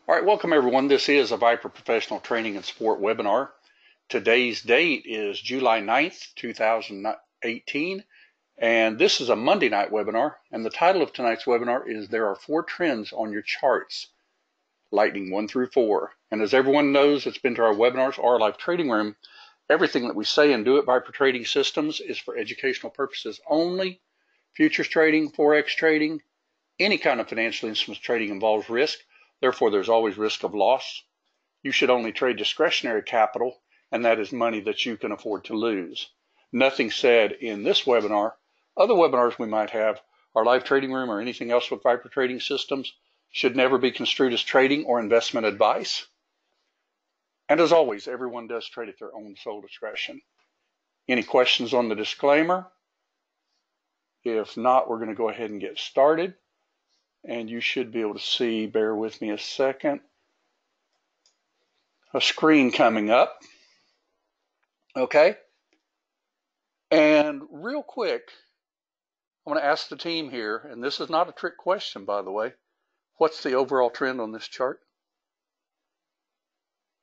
All right, welcome everyone. This is a Viper Professional Training and Sport webinar. Today's date is July 9th, 2018, and this is a Monday night webinar. And the title of tonight's webinar is There Are 4 Trends on Your Charts, Lightning 1 through 4. And as everyone knows that's been to our webinars or our live trading room, everything that we say and do at Viper Trading Systems is for educational purposes only. Futures trading, Forex trading, any kind of financial instruments trading involves risk. Therefore, there's always risk of loss. You should only trade discretionary capital, and that is money that you can afford to lose. Nothing said in this webinar. Other webinars we might have, our live trading room or anything else with Viper Trading Systems, should never be construed as trading or investment advice. And as always, everyone does trade at their own sole discretion. Any questions on the disclaimer? If not, we're going to go ahead and get started. And you should be able to see, bear with me a second, a screen coming up. Okay. And real quick, I want to ask the team here, and this is not a trick question, by the way. What's the overall trend on this chart?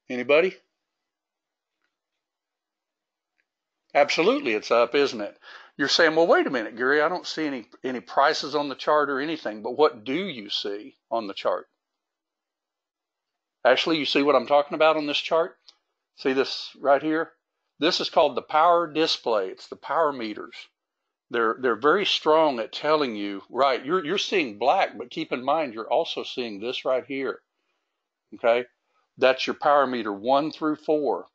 Anybody? Absolutely, it's up, isn't it? You're saying, well, wait a minute, Gary, I don't see any prices on the chart or anything, but what do you see on the chart? Actually, you see what I'm talking about on this chart? See this right here? This is called the power display. It's the power meters. They're very strong at telling you, right, you're seeing black, but keep in mind you're also seeing this right here. Okay? That's your power meter 1 through 4.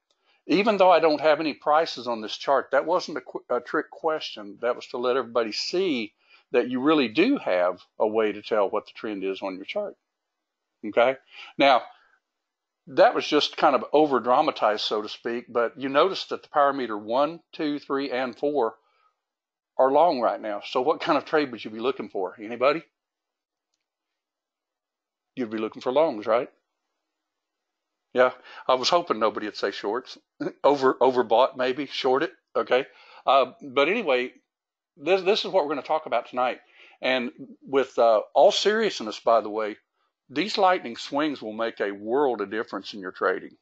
Even though I don't have any prices on this chart, that wasn't a trick question. That was to let everybody see that you really do have a way to tell what the trend is on your chart. Okay? Now, that was just kind of over dramatized, so to speak, but you notice that the power meter 1, 2, 3, and 4 are long right now. So what kind of trade would you be looking for? Anybody? You'd be looking for longs, right? Yeah, I was hoping nobody would say shorts. Overbought, maybe, short it, okay? But anyway, this is what we're going to talk about tonight. And with all seriousness, by the way, these lightning swings will make a world of difference in your trading.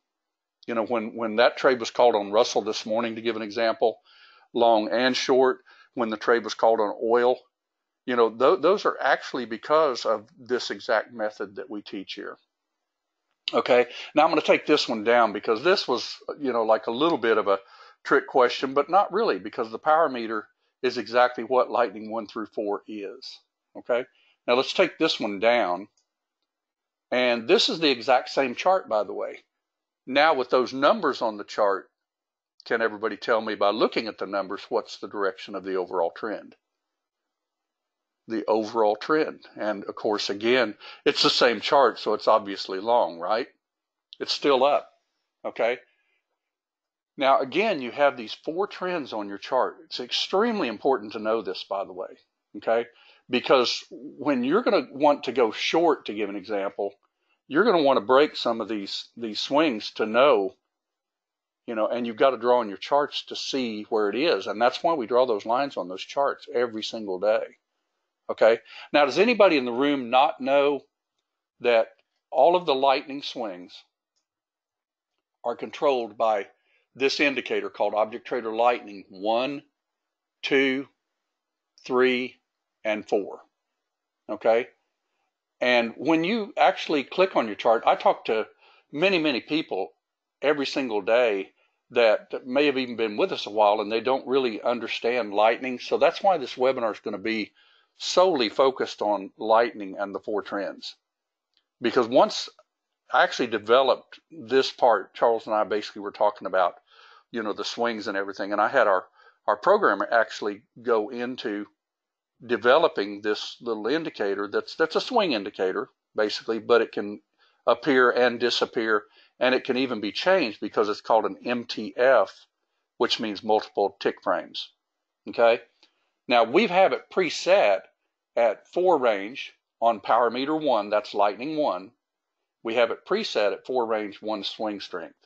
You know, when that trade was called on Russell this morning, to give an example, long and short, when the trade was called on oil, you know, those are actually because of this exact method that we teach here. Okay, now I'm going to take this one down because this was, you know, like a little bit of a trick question, but not really, because the power meter is exactly what lightning 1 through 4 is. Okay, now let's take this one down. And this is the exact same chart, by the way. Now with those numbers on the chart, can everybody tell me by looking at the numbers what's the direction of the overall trend? The overall trend. And of course, again, it's the same chart, so it's obviously long, right? It's still up, okay? Now, again, you have these 4 trends on your chart. It's extremely important to know this, by the way, okay? Because when you're going to want to go short, to give an example, you're going to want to break some of these swings to know, you know, and you've got to draw on your charts to see where it is. And that's why we draw those lines on those charts every single day. Okay. Now, does anybody in the room not know that all of the lightning swings are controlled by this indicator called Object Trader Lightning 1, 2, 3, and 4? Okay. And when you actually click on your chart, I talk to many, many people every single day that may have even been with us a while and they don't really understand lightning. So that's why this webinar is going to be solely focused on lightning and the 4 trends. Because once I actually developed this part, Charles and I basically were talking about, you know, the swings and everything. And I had our programmer actually go into developing this little indicator that's a swing indicator, basically, but it can appear and disappear, and it can even be changed because it's called an MTF, which means multiple tick frames. Okay? Now, we have it preset at 4 range on power meter 1, that's lightning 1. We have it preset at 4 range 1 swing strength.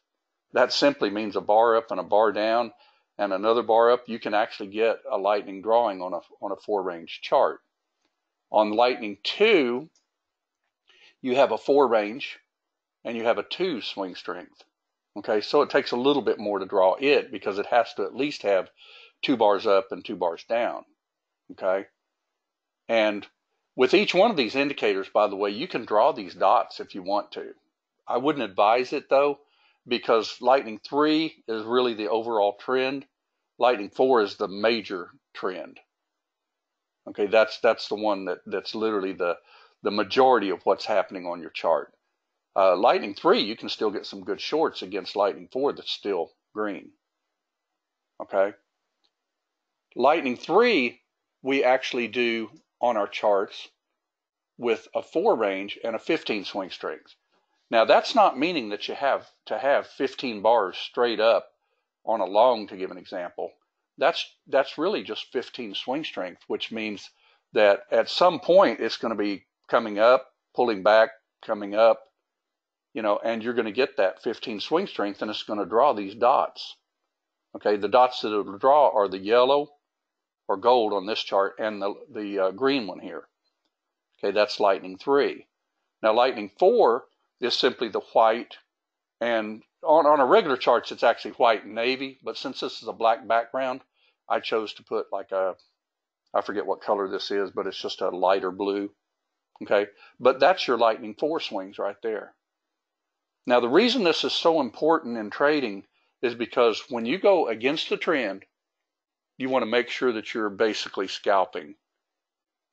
That simply means a bar up and a bar down and another bar up. You can actually get a lightning drawing on a 4 range chart. On lightning 2, you have a 4 range and you have a 2 swing strength. Okay, so it takes a little bit more to draw it because it has to at least have 2 bars up and 2 bars down. Okay, and with each one of these indicators, by the way, you can draw these dots if you want to. I wouldn't advise it though, because Lightning 3 is really the overall trend. Lightning 4 is the major trend. Okay, that's the one that's literally the majority of what's happening on your chart. Lightning 3, you can still get some good shorts against Lightning 4 that's still green. Okay. Lightning 3, we actually do on our charts with a 4 range and a 15 swing strength. Now, that's not meaning that you have to have 15 bars straight up on a long, to give an example. That's really just 15 swing strength, which means that at some point it's going to be coming up, pulling back, coming up, you know, and you're going to get that 15 swing strength, and it's going to draw these dots. Okay, the dots that it'll draw are the yellow or gold on this chart and the green one here. Okay, that's Lightning 3. Now, Lightning 4 is simply the white, and on a regular charts it's actually white and navy, but since this is a black background, I chose to put like I forget what color this is, but it's just a lighter blue. Okay, but that's your Lightning 4 swings right there. Now, the reason this is so important in trading is because when you go against the trend, you want to make sure that you're basically scalping.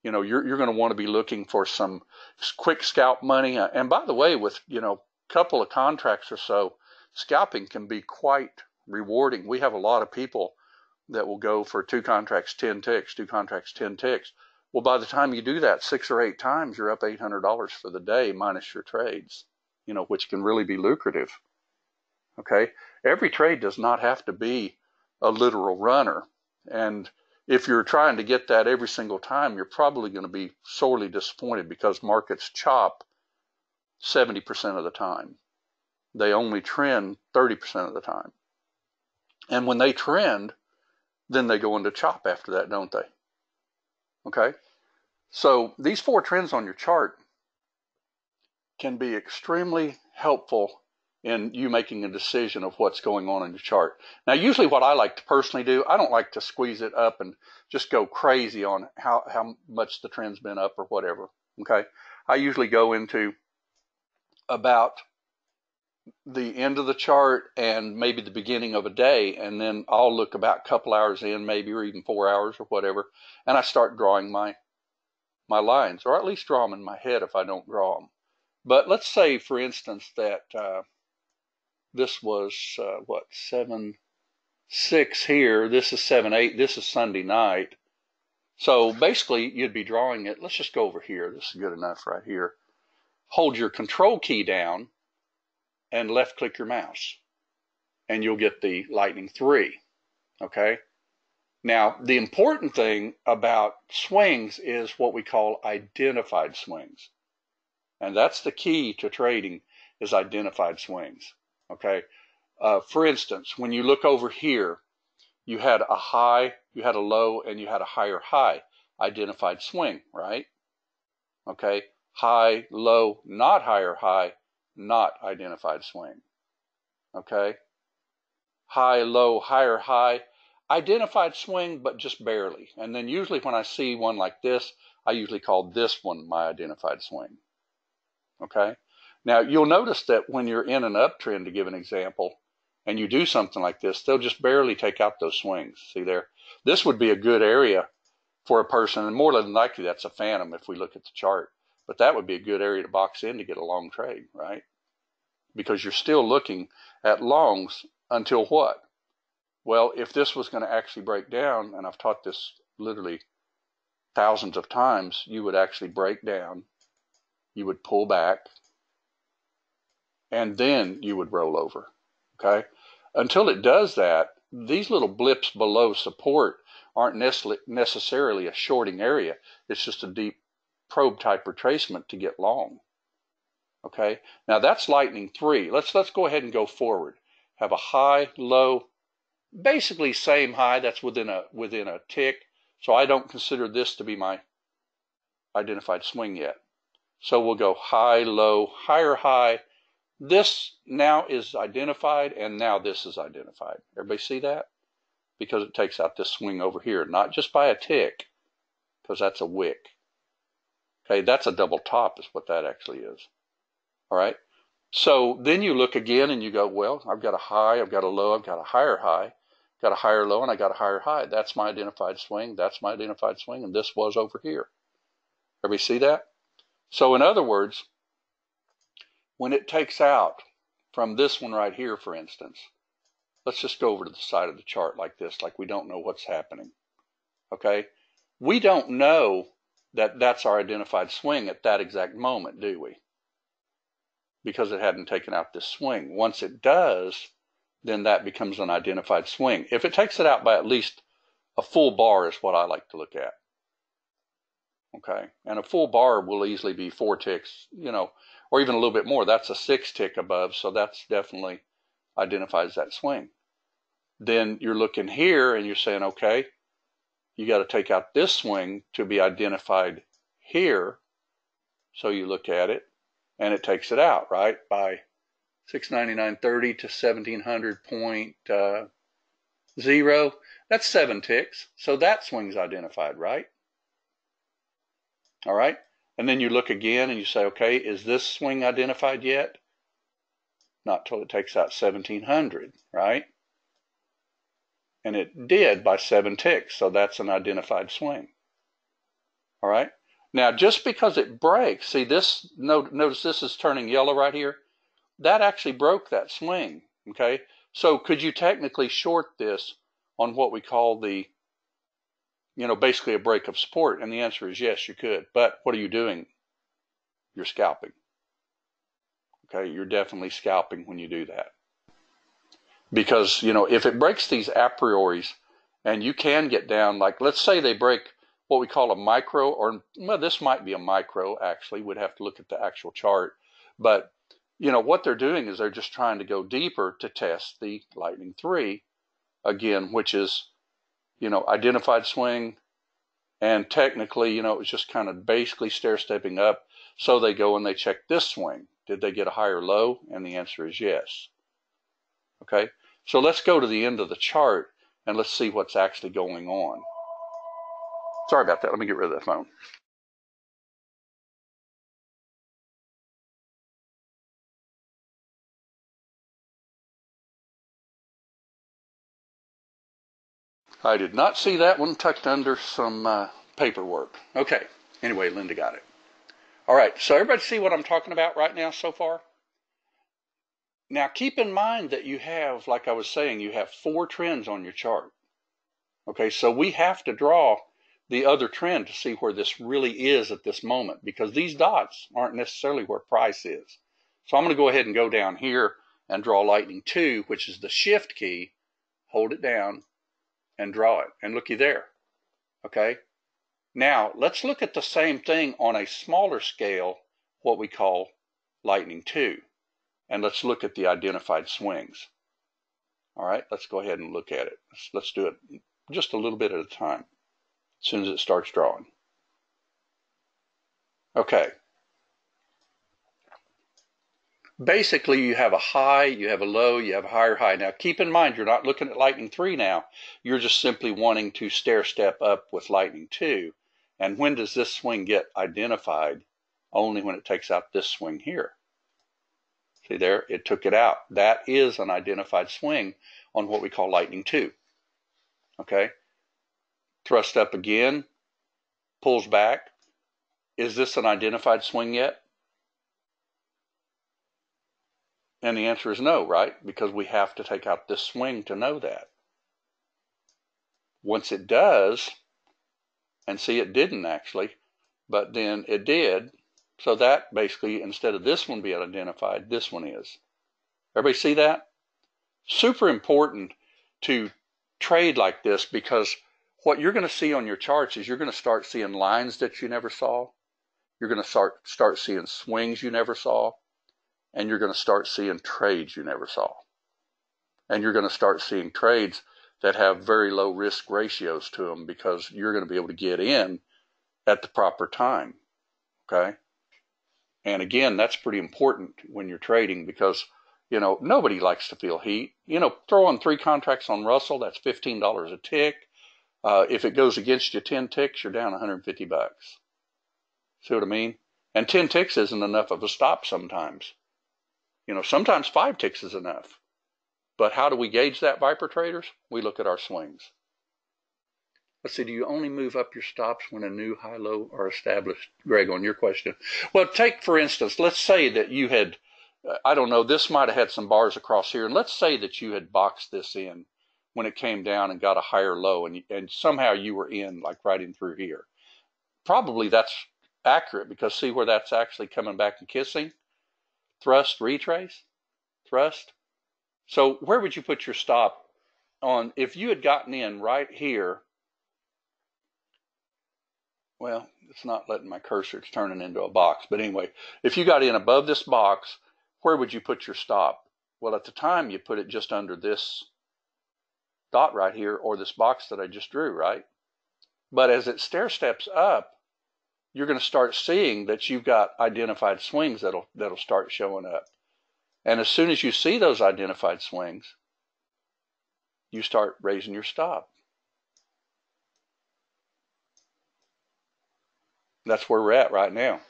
You know, you're going to want to be looking for some quick scalp money. And by the way, with, you know, a couple of contracts or so, scalping can be quite rewarding. We have a lot of people that will go for 2 contracts, 10 ticks, 2 contracts, 10 ticks. Well, by the time you do that 6 or 8 times, you're up $800 for the day minus your trades, you know, which can really be lucrative. Okay, every trade does not have to be a literal runner. And if you're trying to get that every single time, you're probably going to be sorely disappointed because markets chop 70% of the time. They only trend 30% of the time. And when they trend, then they go into chop after that, don't they? Okay, so these 4 trends on your chart can be extremely helpful in you making a decision of what's going on in your chart. Now, usually what I like to personally do, I don't like to squeeze it up and just go crazy on how much the trend's been up or whatever. Okay, I usually go into about the end of the chart and maybe the beginning of a day, and then I'll look about a couple hours in, maybe, or even 4 hours or whatever, and I start drawing my lines, or at least draw them in my head if I don't draw them. But let's say, for instance, that this was, 7-6 here. This is 7-8. This is Sunday night. So basically, you'd be drawing it. Let's just go over here. This is good enough right here. Hold your control key down and left click your mouse, and you'll get the Lightning 3. Okay? Now, the important thing about swings is what we call identified swings. And that's the key to trading, is identified swings. Okay. For instance, when you look over here, you had a high, you had a low, and you had a higher high. Identified swing, right? Okay. High, low, not higher high, not identified swing. Okay. High, low, higher high, identified swing, but just barely. And then usually when I see one like this, I usually call this one my identified swing. Okay. Now, you'll notice that when you're in an uptrend, to give an example, and you do something like this, they'll just barely take out those swings. See there? This would be a good area for a person, and more than likely that's a phantom if we look at the chart. But that would be a good area to box in to get a long trade, right? Because you're still looking at longs until what? Well, if this was going to actually break down, and I've taught this literally thousands of times, you would actually break down, you would pull back, and then you would roll over. Okay? Until it does that, these little blips below support aren't necessarily a shorting area. It's just a deep probe type retracement to get long. Okay? Now that's Lightning 3. Let's go ahead and go forward. Have a high, low, basically same high. That's within a tick. So I don't consider this to be my identified swing yet. So we'll go high, low, higher high, This now is identified, and now this is identified. Everybody see that? Because it takes out this swing over here, not just by a tick, because that's a wick. Okay, that's a double top is what that actually is. All right. So then you look again and you go, well, I've got a high, I've got a low, I've got a higher high, got a higher low, and I got a higher high. That's my identified swing. That's my identified swing, and this was over here. Everybody see that? So in other words, when it takes out from this one right here, for instance, let's just go over to the side of the chart like this, like we don't know what's happening. Okay? We don't know that that's our identified swing at that exact moment, do we? Because it hadn't taken out this swing. Once it does, then that becomes an identified swing. If it takes it out by at least a full bar is what I like to look at. Okay, and a full bar will easily be 4 ticks, or even a little bit more. That's a 6 tick above, so that's definitely identifies that swing. Then you're looking here and you're saying, okay, you got to take out this swing to be identified here. So you look at it, and it takes it out, right, by 699.30 to 1700.0. That's 7 ticks. So that swing's identified, right? All right. And then you look again and you say, okay, is this swing identified yet? Not till it takes out 1700, right? And it did by 7 ticks. So that's an identified swing. All right. Now, just because it breaks, see this, notice this is turning yellow right here. That actually broke that swing, okay? So could you technically short this on what we call the, basically a break of support? And the answer is yes, you could. But what are you doing? You're scalping. Okay, you're definitely scalping when you do that. Because, if it breaks these a prioris, and you can get down, like let's say they break what we call a micro, or well, this might be a micro actually. We'd have to look at the actual chart. But, what they're doing is they're just trying to go deeper to test the Lightning 3 again, which is, identified swing. And technically, it's just kind of basically stair-stepping up. So they go and they check this swing. Did they get a higher low? And the answer is yes. Okay, so let's go to the end of the chart and let's see what's actually going on. Sorry about that. Let me get rid of that phone. I did not see that one tucked under some paperwork. Okay, anyway, Linda got it. All right, so everybody see what I'm talking about right now so far? Now, keep in mind that you have, like I was saying, you have 4 trends on your chart. Okay, so we have to draw the other trend to see where this really is at this moment, because these dots aren't necessarily where price is. So I'm going to go ahead and go down here and draw Lightning 2, which is the shift key, hold it down, and draw it. And looky there. Okay, now let's look at the same thing on a smaller scale, what we call Lightning 2. And let's look at the identified swings. All right, let's go ahead and look at it. Let's do it just a little bit at a time as soon as it starts drawing. Okay. Basically, you have a high, you have a low, you have a higher high. Now, keep in mind, you're not looking at Lightning 3 now. You're just simply wanting to stair step up with Lightning 2. And when does this swing get identified? Only when it takes out this swing here. See there, it took it out. That is an identified swing on what we call Lightning 2. Okay, thrust up again, pulls back. Is this an identified swing yet? And the answer is no, right? Because we have to take out this swing to know that. Once it does, and see it didn't actually, but then it did. So that basically, instead of this one being identified, this one is. Everybody see that? Super important to trade like this, because what you're going to see on your charts is you're going to start seeing lines that you never saw. You're going to start seeing swings you never saw. And you're going to start seeing trades you never saw. And you're going to start seeing trades that have very low risk ratios to them, because you're going to be able to get in at the proper time. Okay? And again, that's pretty important when you're trading because, you know, nobody likes to feel heat. You know, throw on 3 contracts on Russell, that's $15 a tick. If it goes against you 10 ticks, you're down 150 bucks. See what I mean? And 10 ticks isn't enough of a stop sometimes. You know, sometimes 5 ticks is enough. But how do we gauge that, Viper traders? We look at our swings. Let's see, do you only move up your stops when a new high-low are established? Greg, on your question. Well, take, for instance, let's say that you had, I don't know, this might have had some bars across here, and let's say that you had boxed this in when it came down and got a higher low, and somehow you were in, like right in through here. Probably that's accurate because see where that's actually coming back and kissing? Thrust, retrace, thrust. So where would you put your stop on, if you had gotten in right here? Well, it's not letting my cursor, it's turning into a box. But anyway, if you got in above this box, where would you put your stop? Well, at the time, you put it just under this dot right here, or this box that I just drew, right? But as it stair steps up, you're going to start seeing that you've got identified swings that'll start showing up. And as soon as you see those identified swings, you start raising your stop. That's where we're at right now.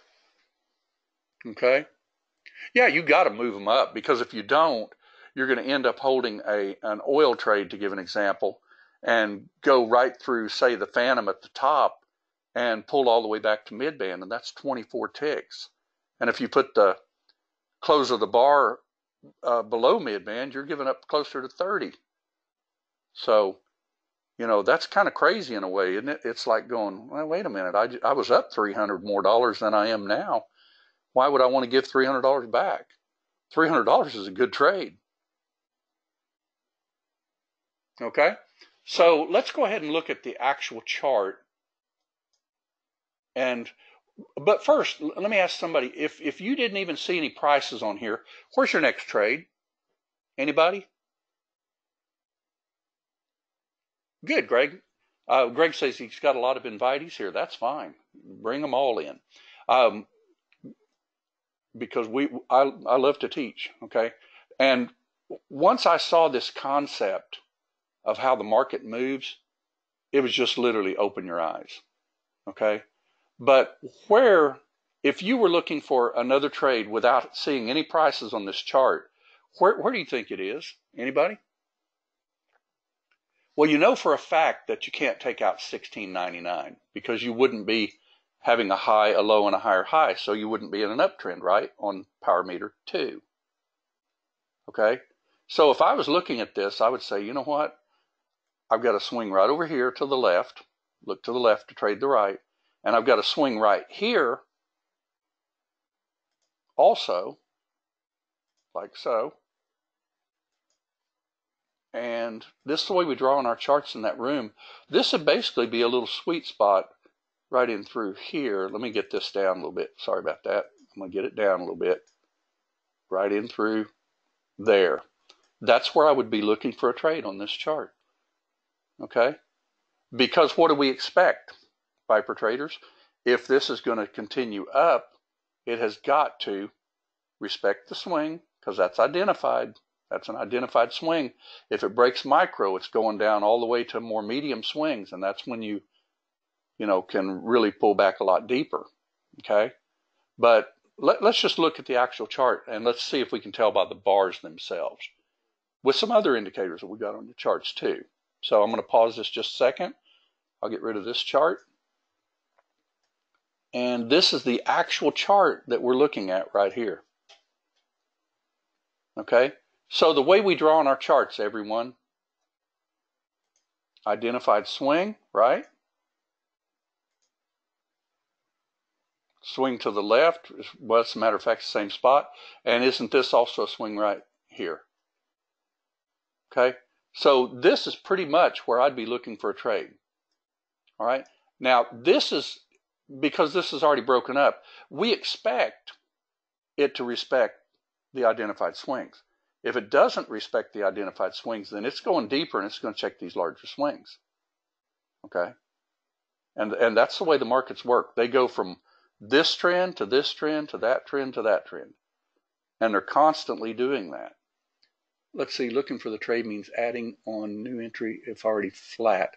Okay? Yeah, you got to move them up because if you don't, you're going to end up holding an oil trade, to give an example, and go right through, say, the phantom at the top and pull all the way back to midband, and that's 24 ticks. And if you put the close of the bar below midband, you're giving up closer to 30. So, you know, that's kind of crazy in a way, isn't it? It's like going, well, wait a minute, I was up $300 more than I am now. Why would I want to give $300 back? $300 is a good trade. Okay, so let's go ahead and look at the actual chart. But first, let me ask somebody, if you didn't even see any prices on here, where's your next trade? Anybody? Good, Greg. Greg says he's got a lot of invitees here. That's fine. Bring them all in. Because I love to teach, okay? And once I saw this concept of how the market moves, it was just literally open your eyes, okay? But if you were looking for another trade without seeing any prices on this chart, where do you think it is? Anybody? Well, you know for a fact that you can't take out 16.99 because you wouldn't be having a high, a low, and a higher high, so you wouldn't be in an uptrend, right, on power meter 2. Okay? So if I was looking at this, I would say, you know what? I've got to swing right over here to the left, look to the left to trade the right, and I've got to swing right here also, like so. And this is the way we draw on our charts in that room. This would basically be a little sweet spot right in through here. Let me get this down a little bit. Sorry about that. I'm going to get it down a little bit. Right in through there. That's where I would be looking for a trade on this chart. Okay? Because what do we expect, Viper traders? If this is going to continue up, it has got to respect the swing because that's identified. That's an identified swing. If it breaks micro, it's going down all the way to more medium swings, and that's when you can really pull back a lot deeper, okay? But let's just look at the actual chart, and let's see if we can tell by the bars themselves with some other indicators that we got on the charts too. So I'm going to pause this just a second. I'll get rid of this chart. And this is the actual chart that we're looking at right here. Okay? So the way we draw on our charts, everyone, identified swing, right? Swing to the left, well, as a matter of fact, the same spot. And isn't this also a swing right here? Okay? So this is pretty much where I'd be looking for a trade. All right? Now, this is, because this is already broken up, we expect it to respect the identified swings. If it doesn't respect the identified swings, then it's going deeper and it's going to check these larger swings. Okay? And that's the way the markets work. They go from this trend to this trend to that trend to that trend. And they're constantly doing that. Let's see, looking for the trade means adding on new entry if already flat.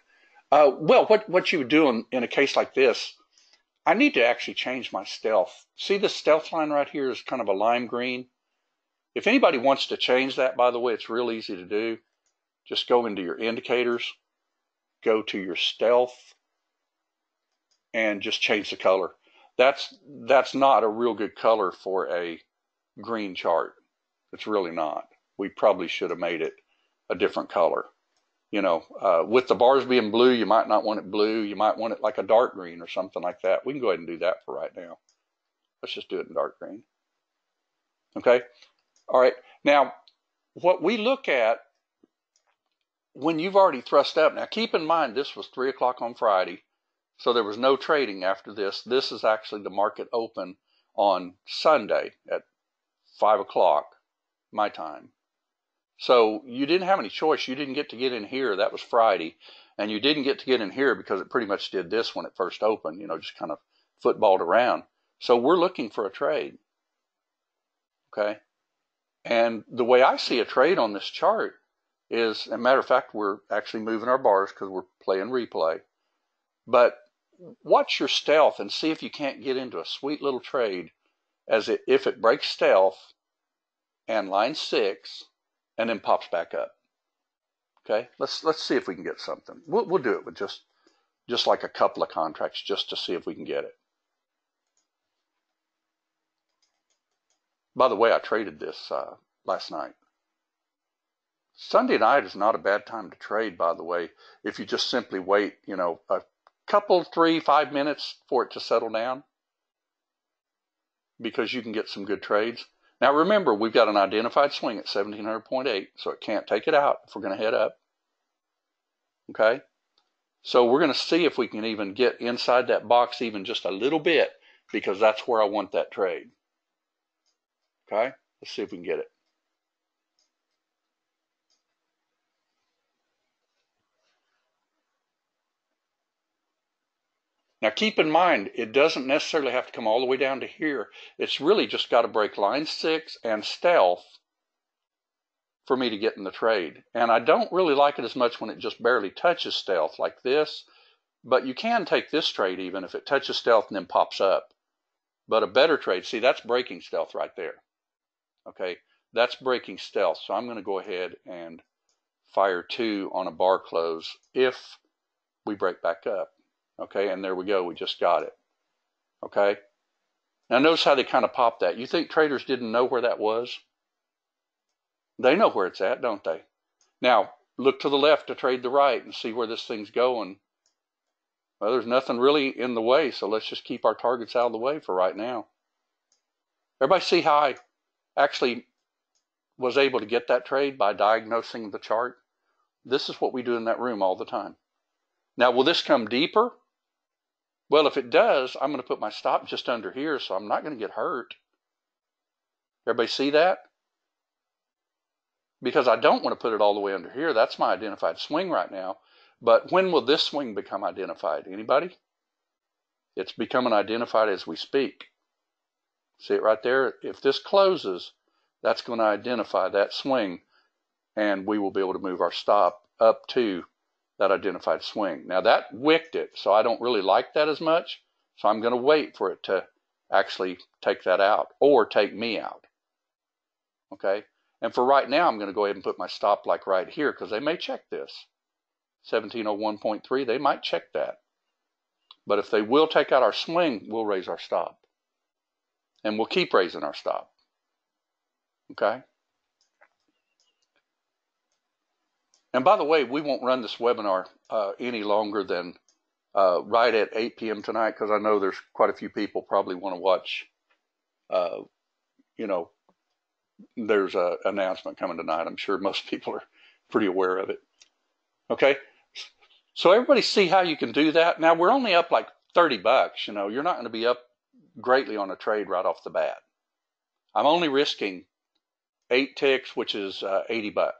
Well, what you would do in a case like this, I need to actually change my stealth. See the stealth line right here is kind of a lime green. If anybody wants to change that, by the way, it's real easy to do. Just go into your indicators, go to your stealth, and just change the color. That's not a real good color for a green chart. It's really not. We probably should have made it a different color. You know, with the bars being blue, you might not want it blue. You might want it like a dark green or something like that. We can go ahead and do that for right now. Let's just do it in dark green. Okay. All right. Now, what we look at when you've already thrust up, now keep in mind this was 3 o'clock on Friday, so there was no trading after this. This is actually the market open on Sunday at 5 o'clock my time. So you didn't have any choice. You didn't get to get in here. That was Friday. And you didn't get to get in here because it pretty much did this when it first opened, you know, just kind of footballed around. So we're looking for a trade. Okay. And the way I see a trade on this chart is, as a matter of fact, we're actually moving our bars because we're playing replay. But watch your stealth and see if you can't get into a sweet little trade if it breaks stealth and line 6 and then pops back up. Okay, let's see if we can get something. We'll do it with just like a couple of contracts just to see if we can get it. By the way, I traded this last night. Sunday night is not a bad time to trade, by the way, if you just simply wait, you know, a couple, 3-5 minutes for it to settle down, because you can get some good trades. Now remember, we've got an identified swing at 1700.8, so it can't take it out if we're going to head up. Okay? So we're going to see if we can even get inside that box even just a little bit, because that's where I want that trade. Okay? Let's see if we can get it. Now keep in mind, it doesn't necessarily have to come all the way down to here. It's really just got to break line 6 and stealth for me to get in the trade. And I don't really like it as much when it just barely touches stealth like this, but you can take this trade even if it touches stealth and then pops up. But a better trade, see, that's breaking stealth right there. Okay, that's breaking stealth. So I'm going to go ahead and fire 2 on a bar close if we break back up. Okay, and there we go. We just got it. Okay. Now notice how they kind of popped that. You think traders didn't know where that was? They know where it's at, don't they? Now, look to the left to trade the right and see where this thing's going. Well, there's nothing really in the way, so let's just keep our targets out of the way for right now. Everybody see how I actually was able to get that trade by diagnosing the chart? This is what we do in that room all the time. Now, will this come deeper? Well, if it does, I'm going to put my stop just under here, so I'm not going to get hurt. Everybody see that? Because I don't want to put it all the way under here. That's my identified swing right now. But when will this swing become identified? Anybody? It's becoming identified as we speak. See it right there? If this closes, that's going to identify that swing, and we will be able to move our stop up to that identified swing. Now that wicked it, so I don't really like that as much, so I'm going to wait for it to actually take that out or take me out. Okay, and for right now I'm going to go ahead and put my stop like right here, because they may check this 1701.3. They might check that, but if they will take out our swing, we'll raise our stop, and we'll keep raising our stop. Okay. And by the way, we won't run this webinar any longer than right at 8 p.m. tonight, because I know there's quite a few people probably want to watch, you know, there's an announcement coming tonight. I'm sure most people are pretty aware of it. Okay. So everybody see how you can do that. Now we're only up like $30. You know, you're not going to be up greatly on a trade right off the bat. I'm only risking 8 ticks, which is $80.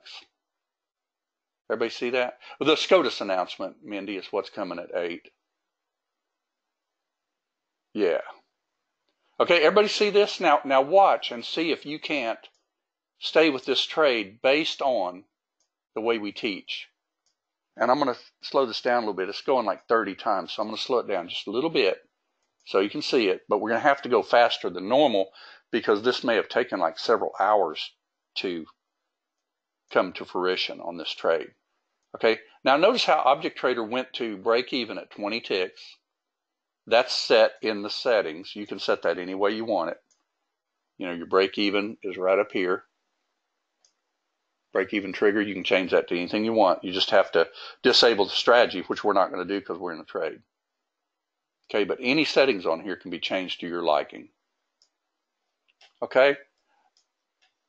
Everybody see that? The SCOTUS announcement, Mindy, is what's coming at 8. Yeah. Okay, everybody see this? Now watch and see if you can't stay with this trade based on the way we teach. And I'm going to slow this down a little bit. It's going like 30 times, so I'm going to slow it down just a little bit so you can see it. But we're going to have to go faster than normal because this may have taken like several hours to come to fruition on this trade. Okay, now notice how Object Trader went to break even at 20 ticks. That's set in the settings. You can set that any way you want it. You know, your break even is right up here. Break even trigger, you can change that to anything you want. You just have to disable the strategy, which we're not going to do because we're in a trade. Okay, but any settings on here can be changed to your liking. Okay,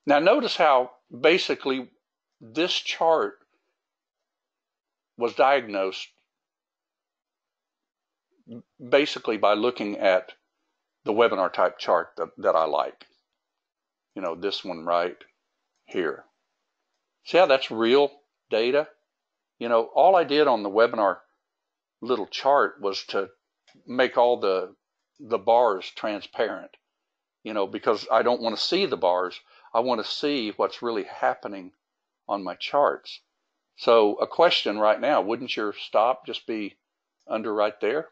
now notice how basically this chart was diagnosed basically by looking at the webinar type chart that I like. You know, this one right here. See how that's real data? You know, all I did on the webinar little chart was to make all the bars transparent, you know, because I don't want to see the bars. I want to see what's really happening on my charts. So a question right now, wouldn't your stop just be under right there?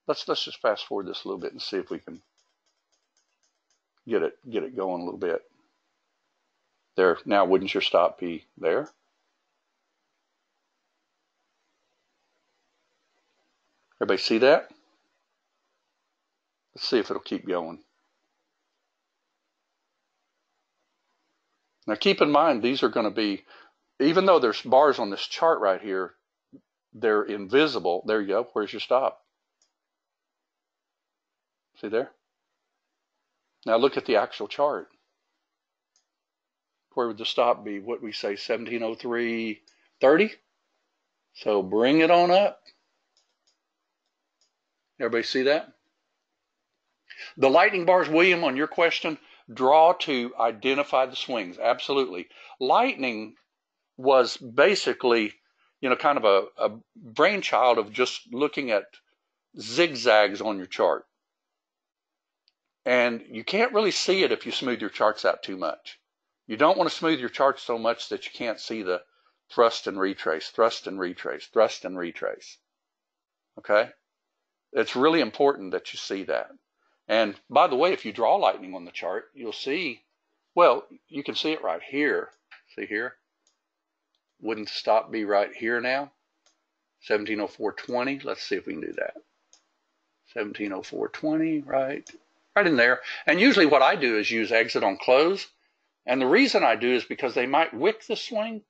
Let's just fast forward this a little bit and see if we can get it going a little bit. There, now wouldn't your stop be there? Everybody see that? Let's see if it'll keep going. Now keep in mind, these are going to be, even though there's bars on this chart right here, they're invisible. There you go. Where's your stop? See there? Now look at the actual chart. Where would the stop be? What we say, 1703.30? So bring it on up. Everybody see that? The lightning bars, William, on your question, draw to identify the swings. Absolutely. Lightning was basically, you know, kind of a brainchild of just looking at zigzags on your chart. And you can't really see it if you smooth your charts out too much. You don't want to smooth your charts so much that you can't see the thrust and retrace, thrust and retrace, thrust and retrace. Okay? It's really important that you see that. And by the way, if you draw lightning on the chart, you'll see, well, you can see it right here. See here? Wouldn't the stop be right here now? 1704.20. Let's see if we can do that. 1704.20, right in there. And usually what I do is use exit on close. And the reason I do is because they might wick the swing,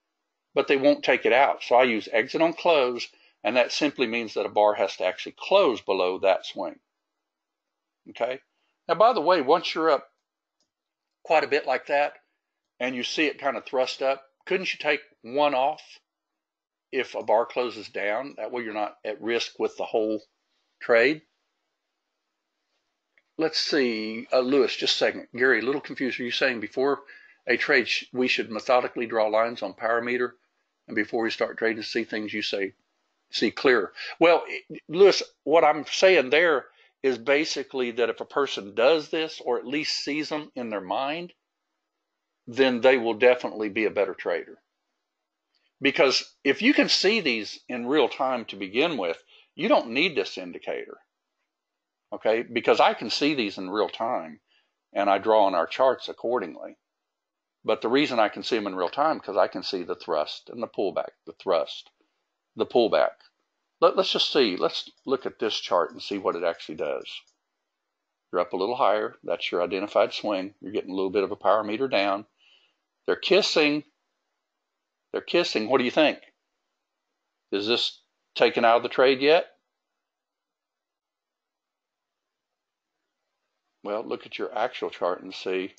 but they won't take it out. So I use exit on close, and that simply means that a bar has to actually close below that swing. Okay? Now, by the way, once you're up quite a bit like that, and you see it kind of thrust up, couldn't you take one off if a bar closes down? That way you're not at risk with the whole trade. Let's see, Lewis, just a second. Gary, a little confused. Are you saying before a trade we should methodically draw lines on power meter, and before we start trading to see things you see clearer? Well, Lewis, what I'm saying there is basically that if a person does this, or at least sees them in their mind, then they will definitely be a better trader. Because if you can see these in real time to begin with, you don't need this indicator. Okay, because I can see these in real time, and I draw on our charts accordingly. But the reason I can see them in real time, because I can see the thrust and the pullback, the thrust, the pullback. Let's just see. Let's look at this chart and see what it actually does. You're up a little higher. That's your identified swing. You're getting a little bit of a power meter down. They're kissing. They're kissing. What do you think? Is this taken out of the trade yet? Well, look at your actual chart and see.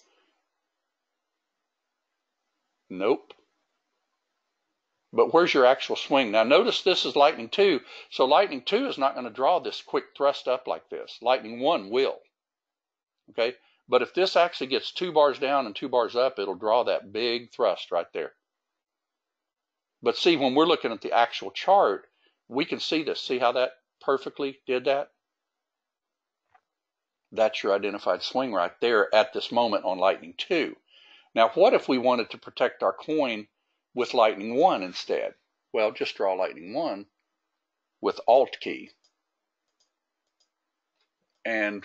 Nope. But where's your actual swing? Now notice this is Lightning 2. So Lightning 2 is not going to draw this quick thrust up like this. Lightning 1 will. Okay? But if this actually gets 2 bars down and 2 bars up, it'll draw that big thrust right there. But see, when we're looking at the actual chart, we can see this. See how that perfectly did that? That's your identified swing right there at this moment on Lightning 2. Now, what if we wanted to protect our coin with Lightning 1 instead? Well, just draw Lightning 1 with Alt key. And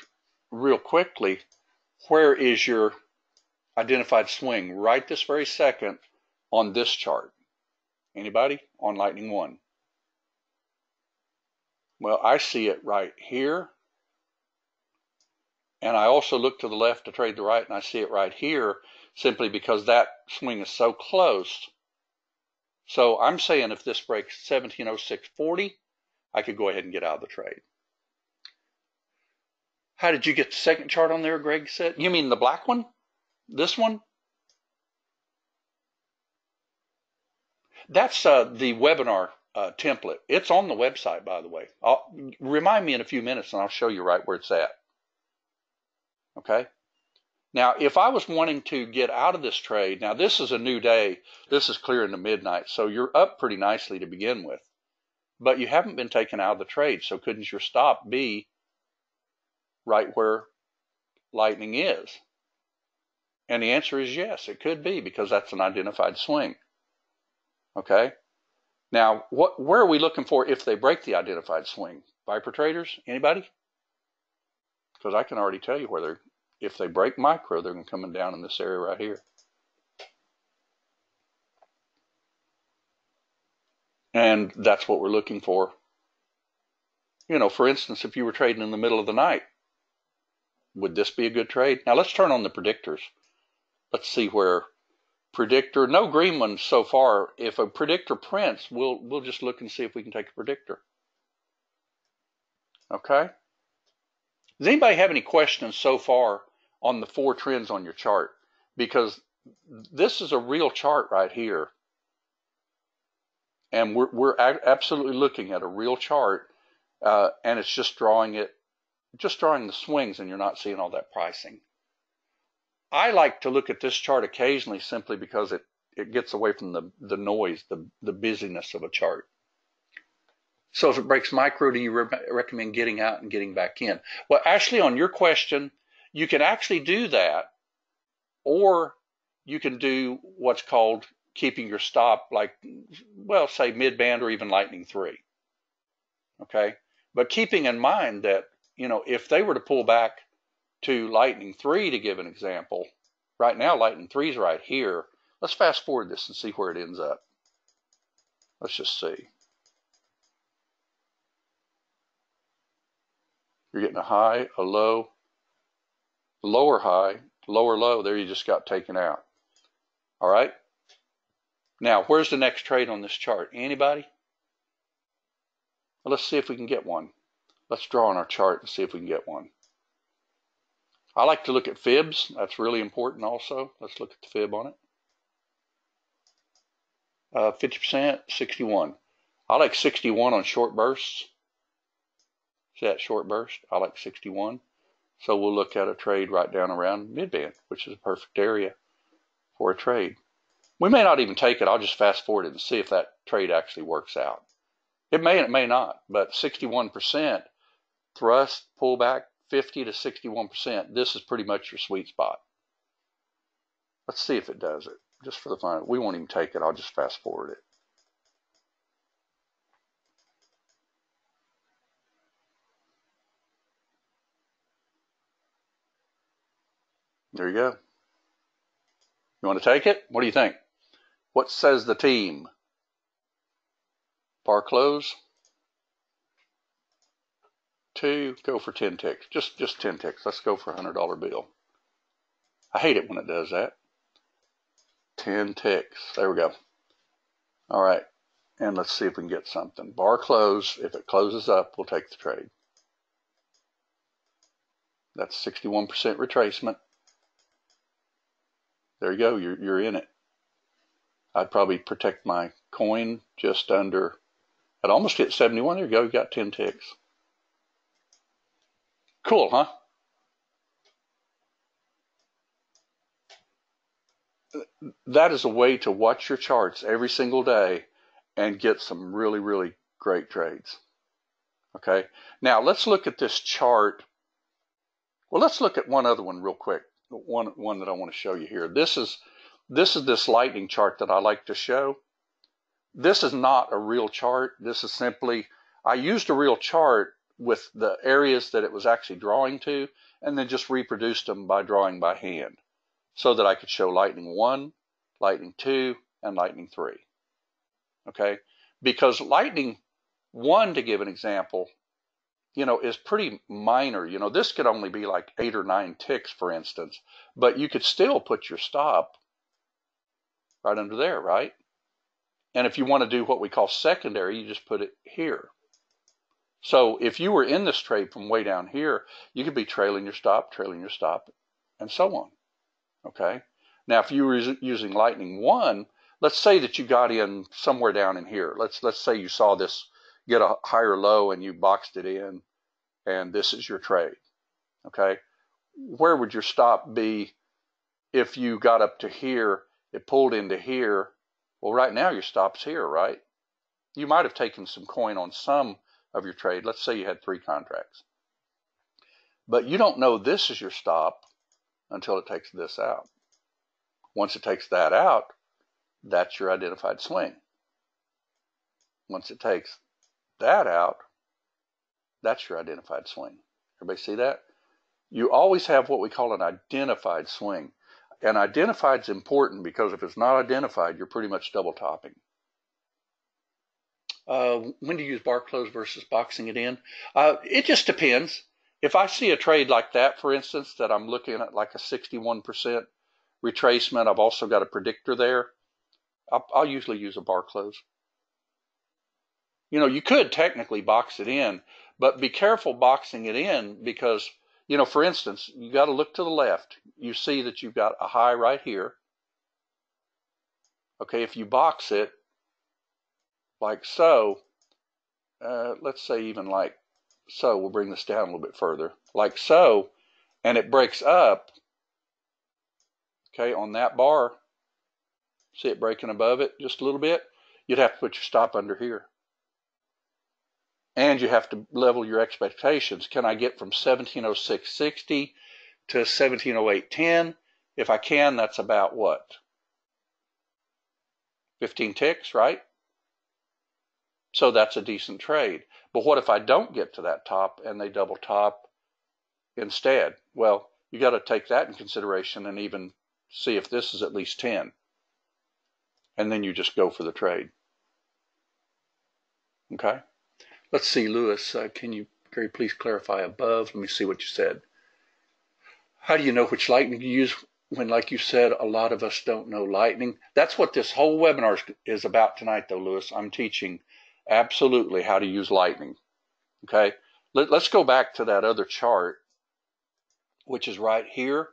real quickly, where is your identified swing right this very second on this chart? Anybody? On Lightning 1. Well, I see it right here. And I also look to the left to trade the right, and I see it right here simply because that swing is so close. So I'm saying if this breaks 1706.40, I could go ahead and get out of the trade. How did you get the second chart on there, Greg said? You mean the black one? This one? That's the webinar template. It's on the website, by the way. Remind me in a few minutes, and I'll show you right where it's at. Okay? Now, if I was wanting to get out of this trade, now this is a new day. This is clear into midnight, so you're up pretty nicely to begin with. But you haven't been taken out of the trade, so couldn't your stop be right where Lightning is? And the answer is yes, it could be, because that's an identified swing. Okay? Now, where are we looking for if they break the identified swing? Viper traders? Anybody? Because I can already tell you where if they break micro, they're going to come down in this area right here. And that's what we're looking for. You know, for instance, if you were trading in the middle of the night, would this be a good trade? Now let's turn on the predictors. Let's see where predictor, no green ones so far. If a predictor prints, we'll just look and see if we can take a predictor. Okay? Does anybody have any questions so far on the 4 trends on your chart? Because this is a real chart right here. And we're absolutely looking at a real chart, and it's just drawing the swings, and you're not seeing all that pricing. I like to look at this chart occasionally simply because it gets away from the noise, the busyness of a chart. So if it breaks micro, do you recommend getting out and getting back in? Well, actually, on your question, you can actually do that, or you can do what's called keeping your stop, like, well, say mid-band or even Lightning 3. Okay? But keeping in mind that, you know, if they were to pull back to Lightning 3, to give an example, right now Lightning 3 is right here. Let's fast forward this and see where it ends up. Let's just see. You're getting a high, a low, lower high, lower low. There you just got taken out. All right? Now, where's the next trade on this chart? Anybody? Well, let's see if we can get one. Let's draw on our chart and see if we can get one. I like to look at fibs. That's really important also. Let's look at the fib on it. 50%, 61. I like 61 on short bursts. See that short burst? I like 61. So we'll look at a trade right down around midband, which is a perfect area for a trade. We may not even take it. I'll just fast forward it and see if that trade actually works out. It may and it may not, but 61% thrust, pullback, 50 to 61%. This is pretty much your sweet spot. Let's see if it does it, just for the fun. We won't even take it. I'll just fast forward it. There you go. You want to take it? What do you think? What says the team? Bar close. 2, go for 10 ticks. Just 10 ticks. Let's go for a $100 bill. I hate it when it does that. 10 ticks. There we go. All right. And let's see if we can get something. Bar close. If it closes up, we'll take the trade. That's 61% retracement. There you go. You're in it. I'd probably protect my coin just under. I'd almost hit 71. There you go. You got 10 ticks. Cool, huh? That is a way to watch your charts every single day and get some really, really great trades. Okay. Now let's look at this chart Well, let's look at one other one real quick. One that I want to show you here. This is this lightning chart that I like to show. This is not a real chart. This is simply, I used a real chart with the areas that it was actually drawing to, and then just reproduced them by drawing by hand so that I could show lightning 1, lightning 2, and lightning 3. Okay? Because lightning 1, to give an example, is pretty minor. This could only be like 8 or 9 ticks, for instance, but you could still put your stop right under there, right? And if you want to do what we call secondary, you just put it here. So if you were in this trade from way down here, you could be trailing your stop, and so on. Okay? Now, if you were using lightning 1, let's say that you got in somewhere down in here. Let's say you saw this get a higher low and you boxed it in, and this is your trade. Okay? Where would your stop be if you got up to here, it pulled into here? Well, right now your stop's here, right? You might have taken some coin on some of your trade. Let's say you had 3 contracts. But you don't know this is your stop until it takes this out. Once it takes that out, that's your identified swing. Once it takes that out, that's your identified swing. Everybody see that? You always have what we call an identified swing. And identified is important because if it's not identified, you're pretty much double topping. When do you use bar close versus boxing it in? It just depends. If I see a trade like that, for instance, that I'm looking at like a 61% retracement, I've also got a predictor there, I'll usually use a bar close. You could technically box it in, but be careful boxing it in because, for instance, you got to look to the left. You see that you've got a high right here. Okay, if you box it like so, let's say even like so, we'll bring this down a little bit further, like so, and it breaks up, okay, on that bar, see it breaking above it just a little bit, you'd have to put your stop under here. And you have to level your expectations. Can I get from 1706.60 to 1708.10? If I can, that's about what? 15 ticks, right? So that's a decent trade. But what if I don't get to that top and they double top instead? Well, you got to take that in consideration and even see if this is at least 10. And then you just go for the trade. Okay? Let's see, Lewis, can you, Gary, please clarify above? Let me see what you said. How do you know which lightning to use when, like you said, a lot of us don't know lightning? That's what this whole webinar is about tonight, though, Lewis. I'm teaching absolutely how to use lightning. Okay? Let's go back to that other chart, which is right here.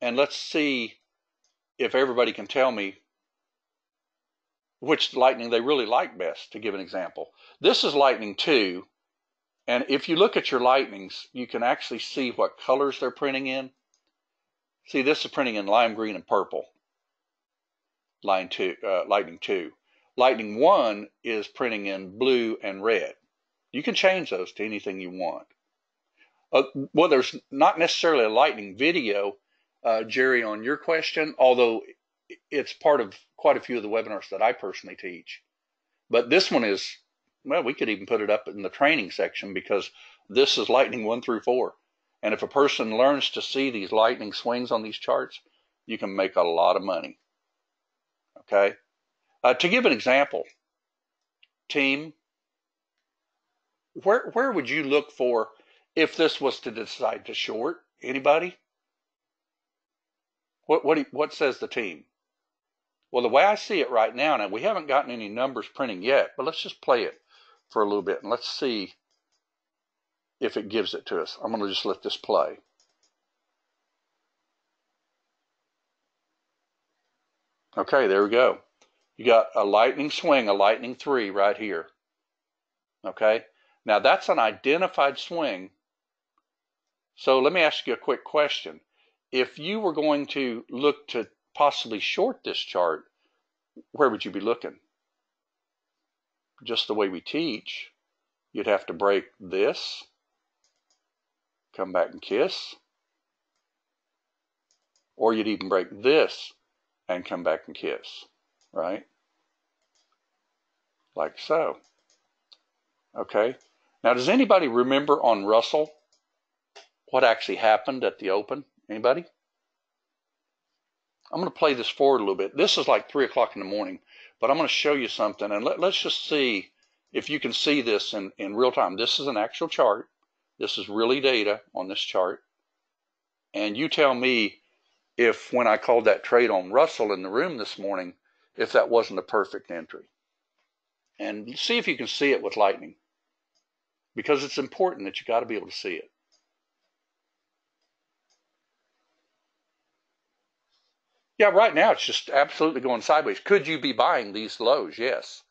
And let's see if everybody can tell me which lightning they really like best, to give an example. This is lightning 2, and if you look at your lightnings, you can actually see what colors they're printing in. See, this is printing in lime green and purple. Lightning 2. Lightning 1 is printing in blue and red. You can change those to anything you want. Well, there's not necessarily a lightning video, Jerry, on your question, although it's part of quite a few of the webinars that I personally teach. But this one is, well, we could even put it up in the training section because this is lightning 1 through 4. And if a person learns to see these lightning swings on these charts, you can make a lot of money. Okay? To give an example, team, where would you look for if this was to decide to short? Anybody? What says the team? Well, the way I see it right now, we haven't gotten any numbers printing yet, but let's just play it for a little bit and let's see if it gives it to us. I'm going to just let this play. Okay, there we go. You got a lightning swing, a lightning 3 right here. Okay, now that's an identified swing. So let me ask you a quick question. If you were going to look to possibly short this chart, where would you be looking? Just the way we teach, you'd have to break this. come back and kiss. Or you'd even break this and come back and kiss, right? Like so. Okay. Now, does anybody remember on Russell what actually happened at the Open? Anybody? I'm going to play this forward a little bit. This is like 3 o'clock in the morning, but I'm going to show you something, and let's just see if you can see this in real time. This is an actual chart. This is really data on this chart. And you tell me if when I called that trade on Russell in the room this morning, if that wasn't a perfect entry. And see if you can see it with lightning, because it's important that you got to be able to see it. Yeah, right now it's just absolutely going sideways. Could you be buying these lows? Yes.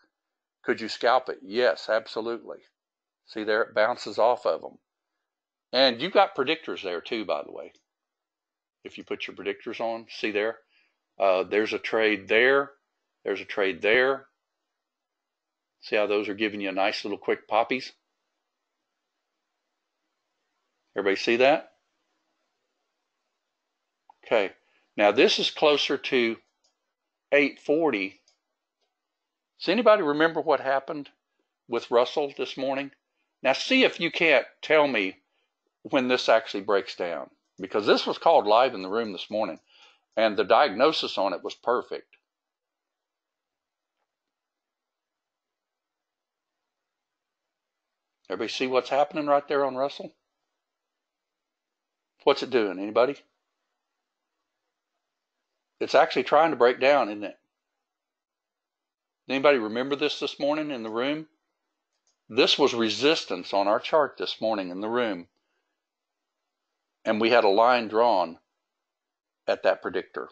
Could you scalp it? Yes, absolutely. See there, it bounces off of them. And you've got predictors there too, by the way. If you put your predictors on, see there, there's a trade there. There's a trade there. See how those are giving you a nice little quick poppies? Everybody see that? Okay. Now this is closer to 840. Does anybody remember what happened with Russell this morning? Now see if you can't tell me when this actually breaks down, because this was called live in the room this morning, and the diagnosis on it was perfect. Everybody see what's happening right there on Russell? What's it doing? Anybody? It's actually trying to break down, isn't it? Anybody remember this morning in the room? This was resistance on our chart this morning in the room. And we had a line drawn at that predictor.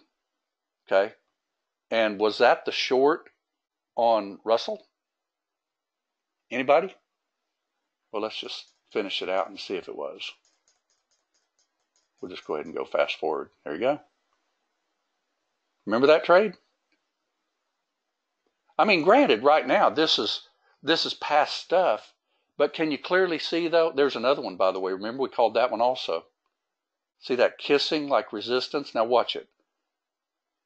Okay? And was that the short on Russell? Anybody? Well, let's just finish it out and see if it was. We'll just go ahead and go fast forward. There you go. Remember that trade? I mean, granted, right now, this is past stuff, but can you clearly see, though? There's another one, by the way. Remember, we called that one also. See that kissing like resistance? Now watch it.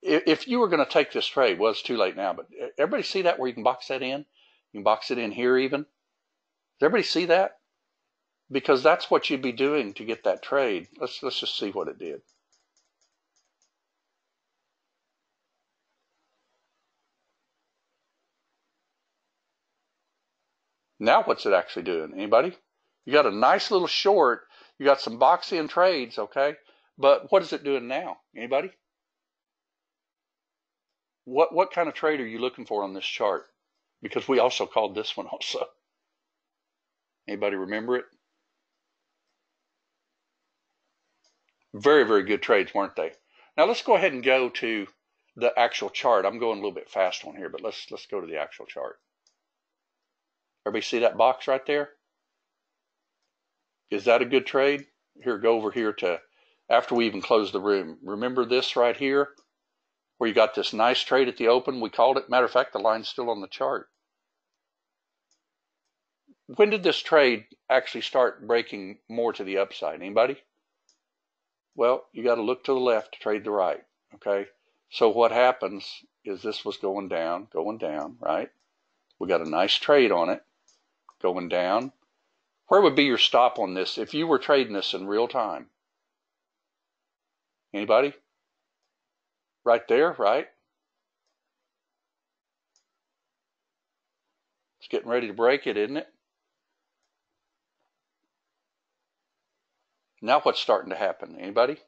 If you were going to take this trade, well, it's too late now, but everybody see that where you can box that in? You can box it in here even. Does everybody see that? Because that's what you'd be doing to get that trade. Let's just see what it did. Now what's it actually doing? Anybody? You got a nice little short. You got some box in trades, okay? But what is it doing now? Anybody? What kind of trade are you looking for on this chart? Because we also called this one also. Anybody remember it? Very, very good trades, weren't they? Now let's go ahead and go to the actual chart. I'm going a little bit fast on here, but let's go to the actual chart. Everybody see that box right there? Is that a good trade? Here, go over here to after we even close the room. Remember this right here? Where you got this nice trade at the open? We called it. Matter of fact, the line's still on the chart. When did this trade actually start breaking more to the upside? Anybody? Well, you got to look to the left to trade the right, okay? So what happens is this was going down, right? We got a nice trade on it, going down. Where would be your stop on this if you were trading this in real time? Anybody? Right there, right? It's getting ready to break it, isn't it? Now what's starting to happen? Anybody?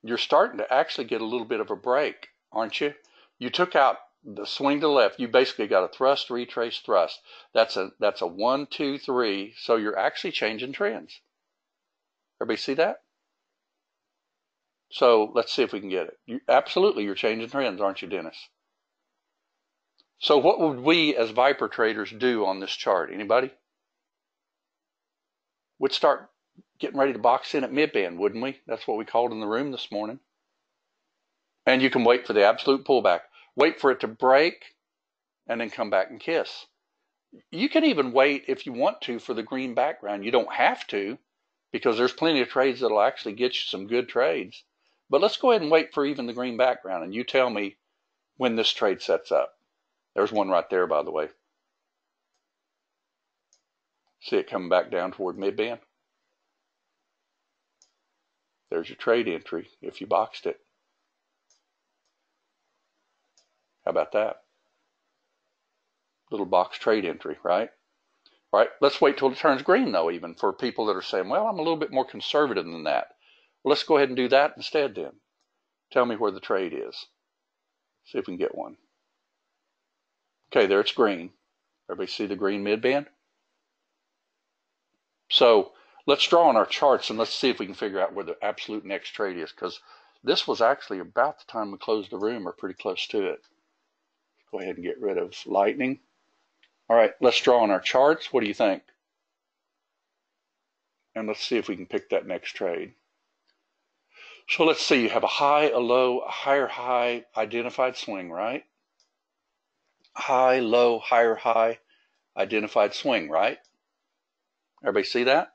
You're starting to actually get a little bit of a break, aren't you? You took out the swing to the left. You basically got a thrust, retrace, thrust. That's a 1, 2, 3. So you're actually changing trends. Everybody see that? So let's see if we can get it. Absolutely, you're changing trends, aren't you, Dennis? So what would we as Viper traders do on this chart? Anybody? We'd start getting ready to box in at mid-band, wouldn't we? That's what we called in the room this morning. And you can wait for the absolute pullback. Wait for it to break and then come back and kiss. You can even wait if you want to for the green background. You don't have to, because there's plenty of trades that'll actually get you some good trades. But let's go ahead and wait for even the green background, and you tell me when this trade sets up. There's one right there, by the way. See it coming back down toward mid-band? There's your trade entry if you boxed it. How about that? Little box trade entry, right? All right, let's wait till it turns green, though, even for people that are saying, well, I'm a little bit more conservative than that. Well, let's go ahead and do that instead then. Tell me where the trade is. See if we can get one. Okay, there it's green. Everybody see the green mid-band? So let's draw on our charts and let's see if we can figure out where the absolute next trade is, because this was actually about the time we closed the room or pretty close to it. Go ahead and get rid of lightning. All right, let's draw on our charts. What do you think? And let's see if we can pick that next trade. So let's see, you have a high, a low, a higher high, identified swing, right? High, low, higher high, identified swing, right? Everybody see that?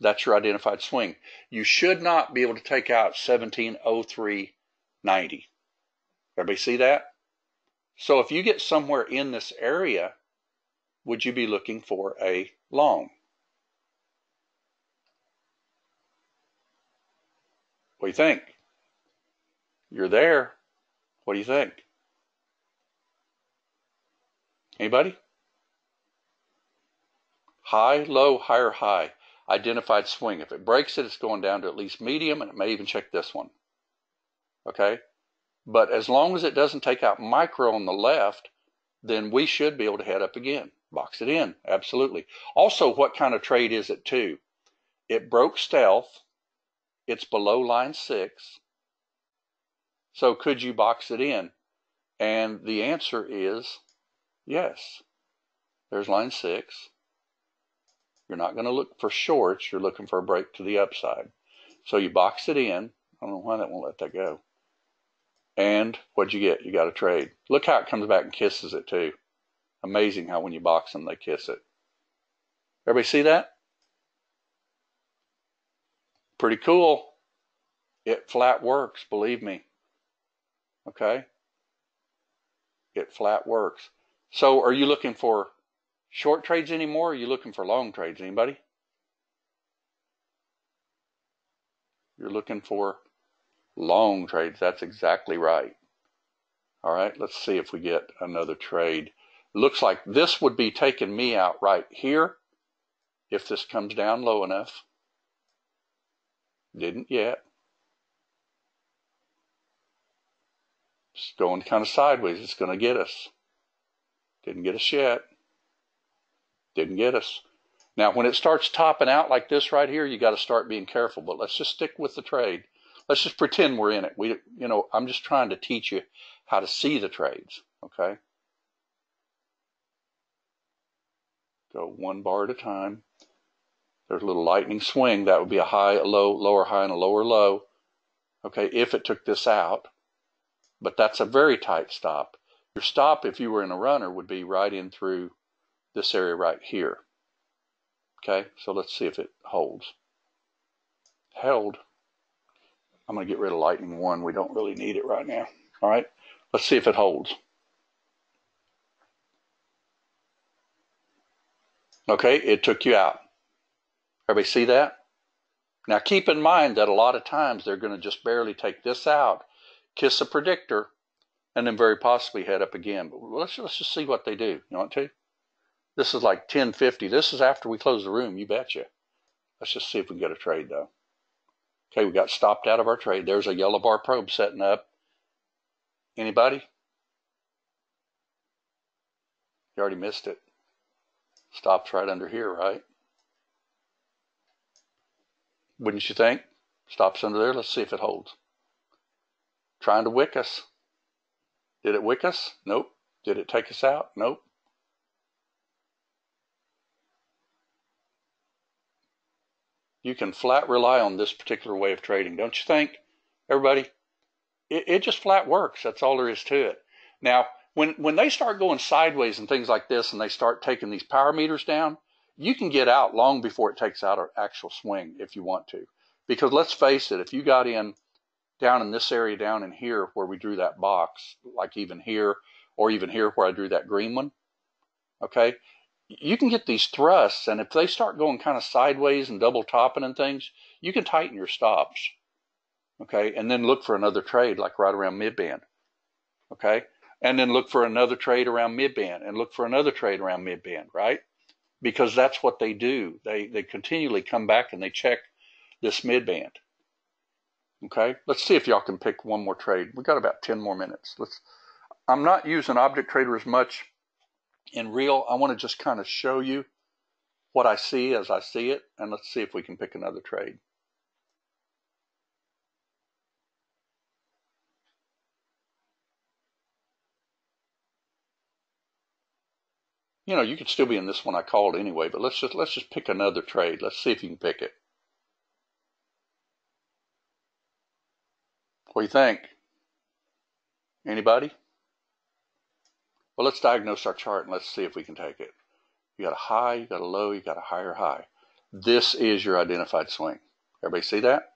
That's your identified swing. You should not be able to take out 1703.90. Everybody see that? So if you get somewhere in this area, would you be looking for a long? What do you think? You're there. What do you think? Anybody? High, low, higher, high. Identified swing. If it breaks it, it's going down to at least medium, and it may even check this one. Okay? But as long as it doesn't take out micro on the left, then we should be able to head up again. Box it in. Absolutely. Also, what kind of trade is it too? It broke stealth. It's below line 6. So could you box it in? And the answer is yes. There's line 6. You're not going to look for shorts. You're looking for a break to the upside. So you box it in. I don't know why that won't let that go. And what'd you get? You got a trade. Look how it comes back and kisses it too. Amazing how when you box them, they kiss it. Everybody see that? Pretty cool. It flat works, believe me. Okay? It flat works. So are you looking for short trades anymore, or are you looking for long trades? Anybody? You're looking for long trades. That's exactly right. All right, let's see if we get another trade. Looks like this would be taking me out right here if this comes down low enough. Didn't yet. It's going kind of sideways. It's going to get us. Didn't get us yet. Didn't get us. Now, when it starts topping out like this right here, you got to start being careful. But let's just stick with the trade. Let's just pretend we're in it. I'm just trying to teach you how to see the trades. Okay. Go one bar at a time. There's a little lightning swing. That would be a high, a low, lower high, and a lower low. Okay, if it took this out. But that's a very tight stop. Your stop, if you were in a runner, would be right in through this area right here. Okay, so let's see if it holds. Held. I'm going to get rid of lightning 1. We don't really need it right now. All right, let's see if it holds. Okay, it took you out. Everybody see that? Now keep in mind that a lot of times they're going to just barely take this out, kiss a predictor, and then very possibly head up again. But let's just see what they do. You want to? This is like 1050. This is after we close the room, you betcha. Let's just see if we can get a trade though. Okay, we got stopped out of our trade. There's a yellow bar probe setting up. Anybody? You already missed it. Stops right under here, right? Wouldn't you think? Stops under there. Let's see if it holds. Trying to wick us. Did it wick us? Nope. Did it take us out? Nope. You can flat rely on this particular way of trading, don't you think, everybody? It just flat works. That's all there is to it. Now, When they start going sideways and things like this, and they start taking these power meters down, you can get out long before it takes out an actual swing if you want to. Because let's face it, if you got in down in this area down in here where we drew that box, like even here, or even here where I drew that green one, okay, you can get these thrusts, and if they start going kind of sideways and double topping and things, you can tighten your stops, okay, and then look for another trade like right around mid-band, okay, and then look for another trade around mid-band and look for another trade around mid-band, right? Because that's what they do. They continually come back and they check this mid-band. Okay, let's see if y'all can pick one more trade. We got about 10 more minutes. I'm not using Object Trader as much in real. I want to just kind of show you what I see as I see it, and let's see if we can pick another trade. You know, you could still be in this one I called anyway, but let's just pick another trade. Let's see if you can pick it. What do you think? Anybody? Well, let's diagnose our chart and let's see if we can take it. You got a high, you got a low, you got a higher high. This is your identified swing. Everybody see that?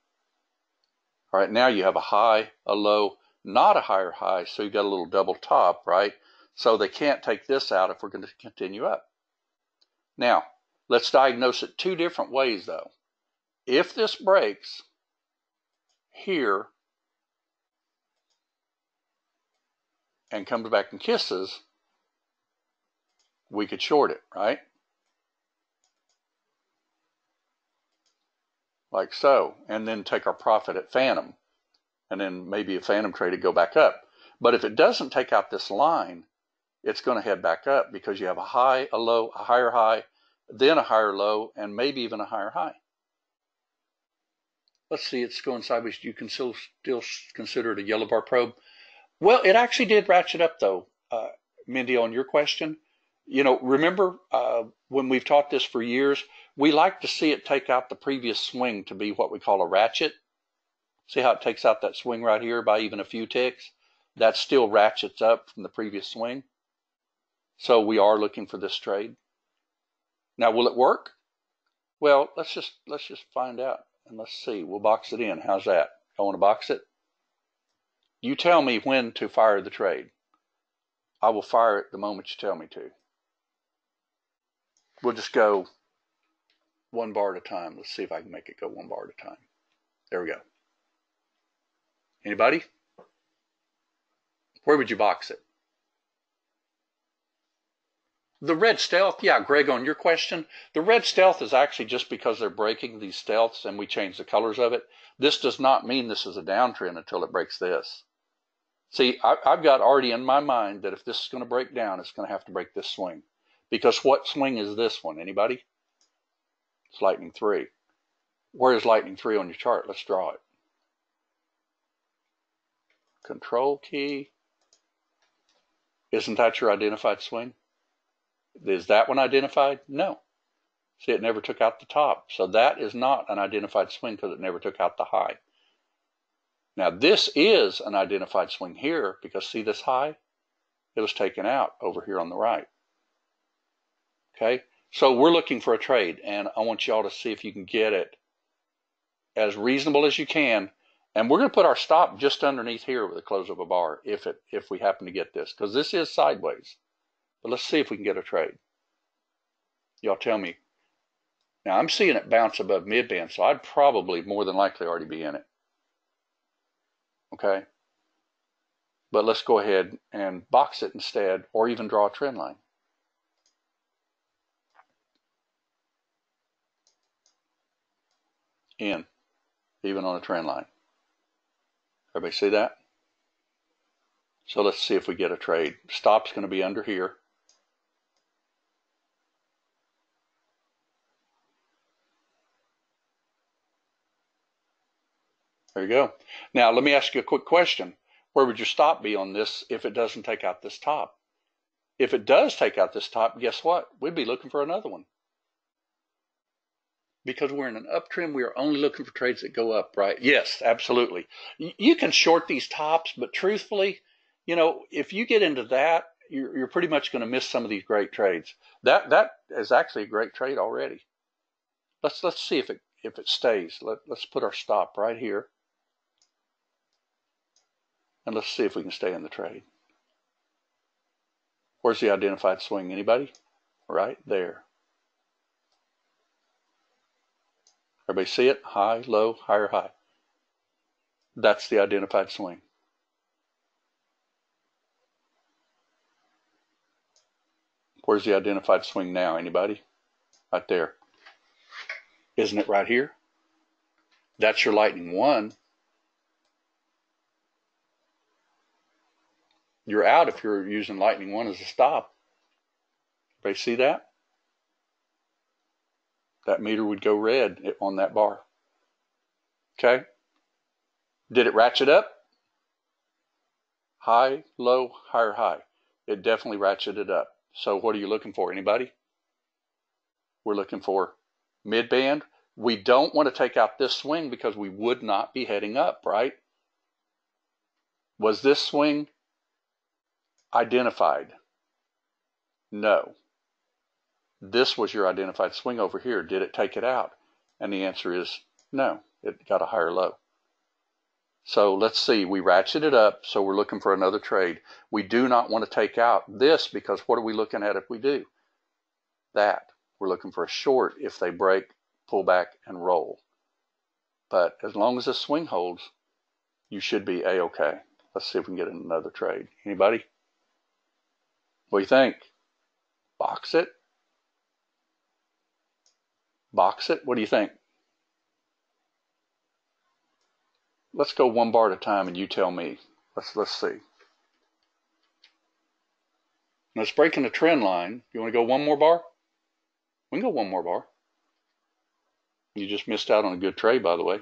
All right, now you have a high, a low, not a higher high, so you got a little double top, right? So they can't take this out if we're going to continue up. Now, let's diagnose it two different ways, though. If this breaks here and comes back and kisses, we could short it, right? Like so, and then take our profit at Phantom, and then maybe a Phantom trade to go back up. But if it doesn't take out this line, it's going to head back up because you have a high, a low, a higher high, then a higher low, and maybe even a higher high. Let's see, it's going sideways. You can still consider it a yellow bar probe. Well, it actually did ratchet up, though, Mindy, on your question. You know, remember when we've taught this for years, we like to see it take out the previous swing to be what we call a ratchet. See how it takes out that swing right here by even a few ticks? That still ratchets up from the previous swing. So we are looking for this trade. Now, will it work? Well, let's just find out and let's see. We'll box it in. How's that? I want to box it. You tell me when to fire the trade. I will fire it the moment you tell me to. We'll just go one bar at a time. Let's see if I can make it go one bar at a time. There we go. Anybody? Where would you box it? The red stealth, yeah, Greg, on your question, the red stealth is actually just because they're breaking these stealths and we change the colors of it. This does not mean this is a downtrend until it breaks this. See, I've got already in my mind that if this is going to break down, it's going to have to break this swing. Because what swing is this one? Anybody? It's Lightning 3. Where is Lightning 3 on your chart? Let's draw it. Control key. Isn't that your identified swing? Is that one identified? No. See, it never took out the top. So that is not an identified swing because it never took out the high. Now, this is an identified swing here because see this high? It was taken out over here on the right. Okay, so we're looking for a trade, and I want y'all to see if you can get it as reasonable as you can. And we're going to put our stop just underneath here with the close of a bar if we happen to get this, because this is sideways. But let's see if we can get a trade. Y'all tell me. Now, I'm seeing it bounce above mid-band, so I'd probably more than likely already be in it. Okay? But let's go ahead and box it instead, or even draw a trend line. In, even on a trend line. Everybody see that? So let's see if we get a trade. Stop's going to be under here. There you go. Now, let me ask you a quick question. Where would your stop be on this if it doesn't take out this top? If it does take out this top, guess what? We'd be looking for another one. Because we're in an uptrend, we are only looking for trades that go up, right? Yes, absolutely. You can short these tops, but truthfully, You know, if you get into that, you're pretty much going to miss some of these great trades. That is actually a great trade already. Let's see if it stays. Let's put our stop right here, and let's see if we can stay in the trade. Where's the identified swing? Anybody? Right there. Everybody see it? High, low, higher, high. That's the identified swing. Where's the identified swing now? Anybody? Right there. Isn't it right here? That's your lightning one. You're out if you're using lightning one as a stop. Everybody see that? That meter would go red on that bar. Okay? Did it ratchet up? High, low, higher, high. It definitely ratcheted up. So what are you looking for? Anybody? We're looking for mid-band. We don't want to take out this swing because we would not be heading up, right? Was this swing identified? No. This was your identified swing over here. Did it take it out? And the answer is no. It got a higher low. So let's see. We ratcheted up, so we're looking for another trade. We do not want to take out this because what are we looking at if we do? That. We're looking for a short if they break, pull back, and roll. But as long as the swing holds, you should be A-okay. Let's see if we can get another trade. Anybody? What do you think? Box it? Box it? What do you think? Let's go one bar at a time and you tell me. Let's see. Now it's breaking the trend line. You want to go one more bar? We can go one more bar. You just missed out on a good trade, by the way.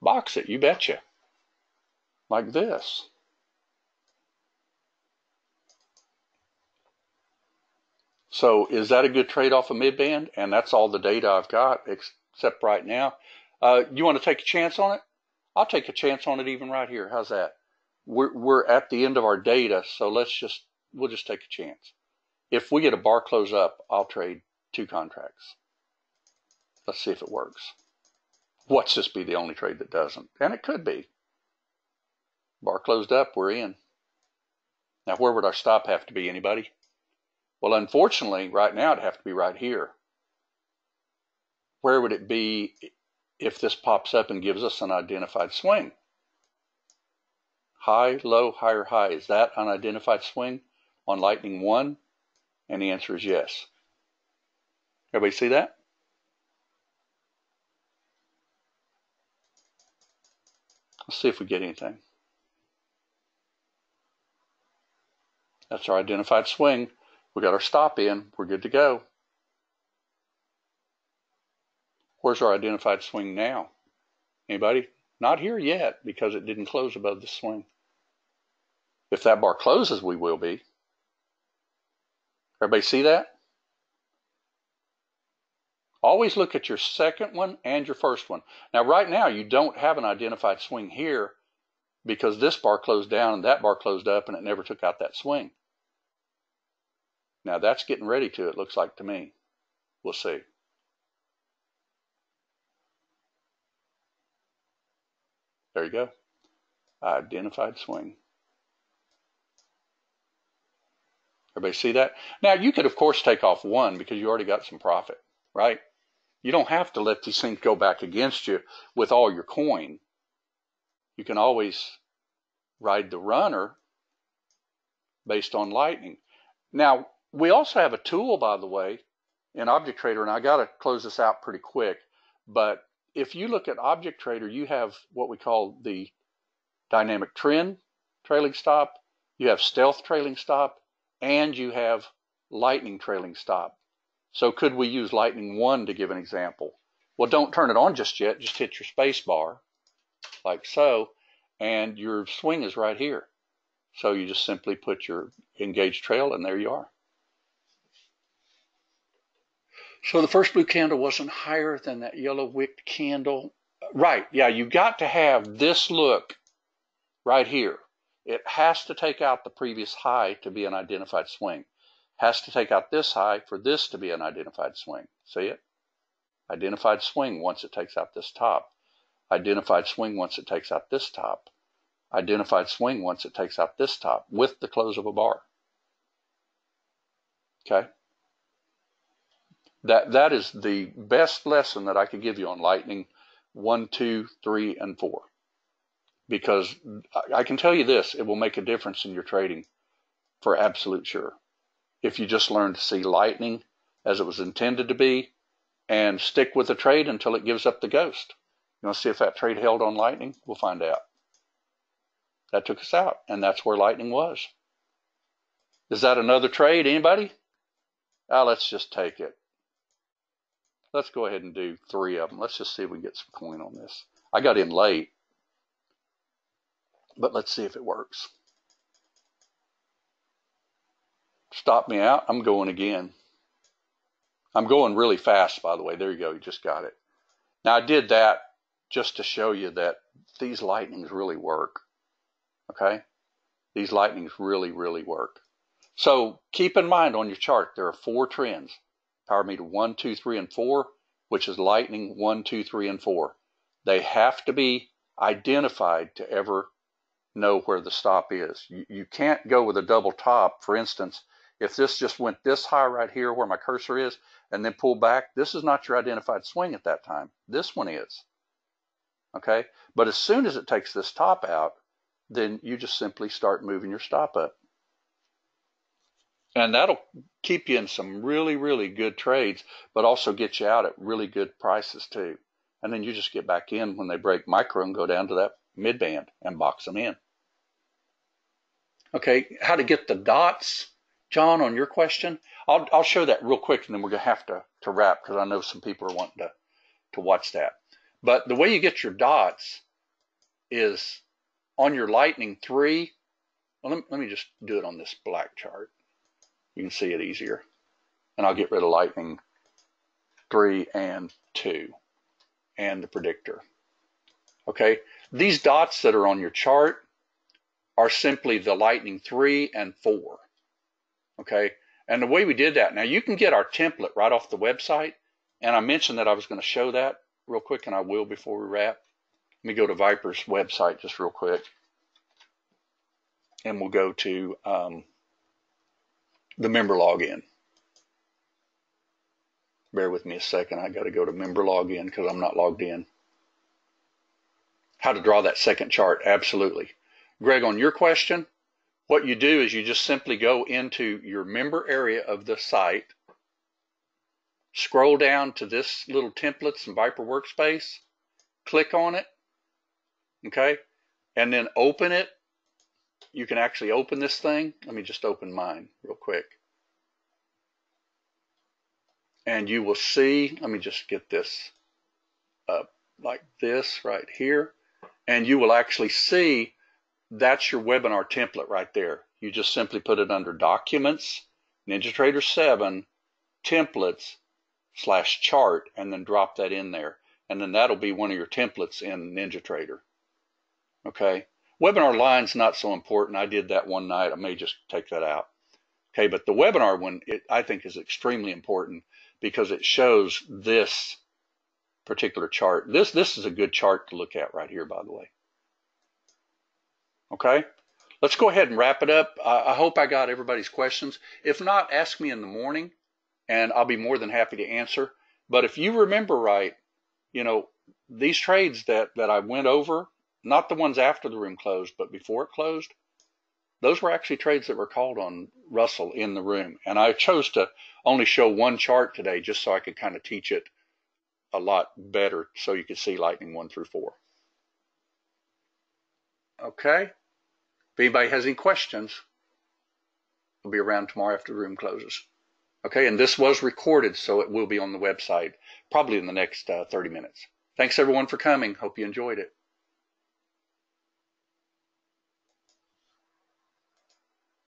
Box it, you betcha. Like this. So is that a good trade off of mid-band? And that's all the data I've got, except right now. You want to take a chance on it? I'll take a chance on it even right here. How's that? We're at the end of our data, so we'll just take a chance. If we get a bar close up, I'll trade 2 contracts. Let's see if it works. Watch this be the only trade that doesn't. And it could be. Bar closed up, we're in. Now where would our stop have to be? Anybody? Well, unfortunately, right now it'd have to be right here. Where would it be if this pops up and gives us an identified swing? High, low, higher, high. Is that an identified swing on lightning 1? And the answer is yes. Everybody see that? Let's see if we get anything. That's our identified swing. We got our stop in. We're good to go. Where's our identified swing now? Anybody? Not here yet because it didn't close above the swing. If that bar closes, we will be. Everybody see that? Always look at your second one and your first one. Now, right now, you don't have an identified swing here because this bar closed down and that bar closed up and it never took out that swing. Now, that's getting ready to, it looks like to me. We'll see. There you go. Identified swing. Everybody see that? Now, you could, of course, take off 1 because you already got some profit, right? You don't have to let these things go back against you with all your coin. You can always ride the runner based on lightning. Now, we also have a tool, by the way, in Object Trader, and I got to close this out pretty quick, but if you look at Object Trader, you have what we call the dynamic trend trailing stop, you have stealth trailing stop, and you have lightning trailing stop. So could we use lightning 1 to give an example? Well, don't turn it on just yet. Just hit your space bar like so, and your swing is right here. So you just simply put your engaged trail, and there you are. So the first blue candle wasn't higher than that yellow wicked candle. Right, yeah, you got to have this look right here. it has to take out the previous high to be an identified swing. Has to take out this high for this to be an identified swing. See it? Identified swing once it takes out this top. Identified swing once it takes out this top. Identified swing once it takes out this top with the close of a bar. Okay? That is the best lesson that I could give you on Lightning 1, 2, 3, and 4. Because I can tell you this, it will make a difference in your trading for absolute sure. If you just learn to see Lightning as it was intended to be and stick with the trade until it gives up the ghost. You want to see if that trade held on Lightning? We'll find out. That took us out, and that's where Lightning was. Is that another trade? Anybody? Let's just take it. Let's go ahead and do 3 of them. Let's just see if we can get some coin on this. I got in late, but let's see if it works. Stop me out. I'm going again. I'm going really fast, by the way. There you go. You just got it. Now, I did that just to show you that these Lightnings really work. Okay? These Lightnings really, really work. So keep in mind on your chart, there are 4 trends. Power meter 1, 2, 3, and 4, which is Lightning 1, 2, 3, and 4. They have to be identified to ever know where the stop is. You can't go with a double top. For instance, if this just went this high right here where my cursor is and then pull back, this is not your identified swing at that time. This one is. Okay? But as soon as it takes this top out, then you just simply start moving your stop up. And that'll keep you in some really, really good trades, but also get you out at really good prices too. And then you just get back in when they break micro and go down to that mid band and box them in. Okay, how to get the dots, John, on your question? I'll show that real quick, and then we're going to have to wrap because I know some people are wanting to watch that. But the way you get your dots is on your Lightning 3. Well, let me just do it on this black chart. You can see it easier. And I'll get rid of Lightning 3 and 2 and the predictor. Okay, these dots that are on your chart are simply the Lightning 3 and 4. Okay, and the way we did that, now you can get our template right off the website. And I mentioned that I was going to show that real quick, and I will before we wrap. Let me go to Viper's website just real quick. And we'll go to the member login. Bear with me a second. I got to go to member login because I'm not logged in. How to draw that second chart? Absolutely. Greg, on your question, what you do is you just simply go into your member area of the site, scroll down to this little templates and Viper workspace, click on it, okay, and then open it. You can actually open this thing. Let me just open mine real quick. And you will see, let me just get this up like this right here. And you will actually see that's your webinar template right there. You just simply put it under Documents, NinjaTrader 7, Templates / chart, and then drop that in there. And then that'll be one of your templates in NinjaTrader. Okay. Webinar line's not so important. I did that one night. I may just take that out. Okay, but the webinar one, I think, is extremely important because it shows this particular chart. This is a good chart to look at right here, by the way. Okay, let's go ahead and wrap it up. I hope I got everybody's questions. If not, ask me in the morning, and I'll be more than happy to answer. But if you remember right, you know, these trades that I went over, not the ones after the room closed, but before it closed, those were actually trades that were called on Russell in the room. And I chose to only show one chart today just so I could kind of teach it a lot better so you could see Lightning 1 through 4. Okay. If anybody has any questions, I'll be around tomorrow after the room closes. Okay, and this was recorded, so it will be on the website probably in the next 30 minutes. Thanks, everyone, for coming. Hope you enjoyed it.